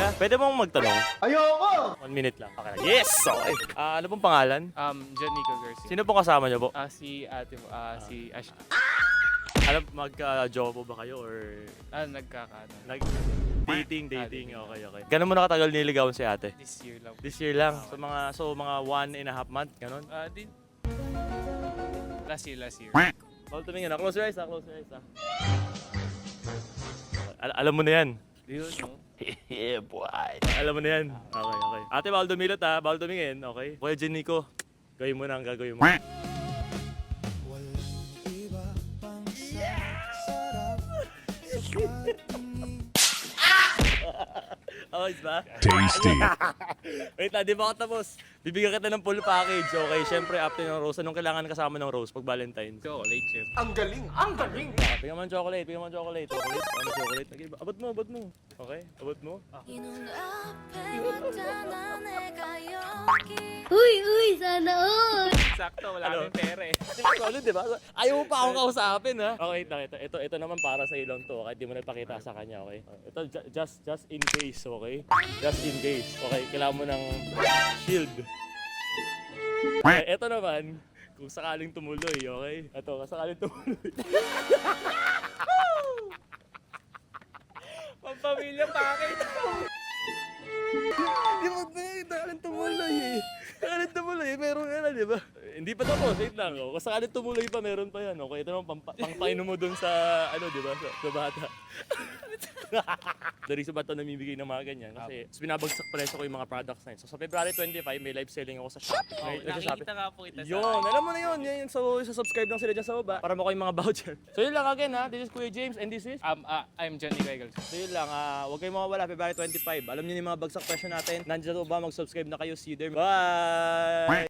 kuya. Pwede mong magtanong? Ayoko! 1 minute lang. Okay. Yes! Okay. Ano pong pangalan? John Nico Garcia. Sino pong kasama niyo po? Si ate mo, si Ash. Alam, magka-jowa po ba kayo or Nagkakaano. dating? Okay. Ganun mo na katagal niligawan si ate? This year lang. This year lang. So mga 1.5 month, ganun? Last year. Bawal tumingin. Close your eyes. Okay. Alam mo na yan. Yun, no? Yeah, boy. Alam mo na yan. Okay. Ate, bawal dumilot ha. Bawal tumingin. Okay. Kuya Jenico, gawin mo na ang gagawin mo. Okay ba? Tasty. Wait lang, di ba ako tapos? Bibigyan kita ng full package. Okay, syempre after ng rose, anong kailangan kasama ng rose pag Valentine's? Chocolate chip. Ang galing! Ang galing! Bigyan mo ng chocolate. Chocolate? Ano chocolate? Okay, abot mo. Okay, abot mo. Uy, sana all! Sakto, wala Ano? kaming pera eh. Solid, di ba? Ayaw mo pa akong kausapin, ha? Okay, ito naman para sa ilong to, kahit di mo nagpakita sa kanya, okay? Ito, just in case, okay? Just in case, okay? Kailangan mo ng shield. Okay, ito naman, kung sakaling tumuloy, okay? Ito, kung sakaling tumuloy. Pampamilya package. Di ba, sakaling tumuloy eh. Sakaling tumuloy, meron ka na, di ba? Hindi pa tapos, wait lang. Oh. Kung sakaling tumuloy pa, meron pa yan. Okay, ito naman, pangpainom mo dun sa, di ba, sa bata. The reason ba ito namimigay ng mga ganyan? Kasi binabagsak presyo ko yung mga products na yun. So sa February 25, may live selling ako sa Shopee. Nakikita nga po kita Yun, alam mo na yun. So, subscribe lang sila dyan sa baba para makuha yung mga voucher. So yun lang again ha. This is Kuya James and this is... I'm John Nico Garcia. So yun lang, huwag kayong mawawala, February 25. Alam niyo yung mga bagsak presyo natin. Nandiyan sa baba, mag-subscribe na kayo. See you there. Bye!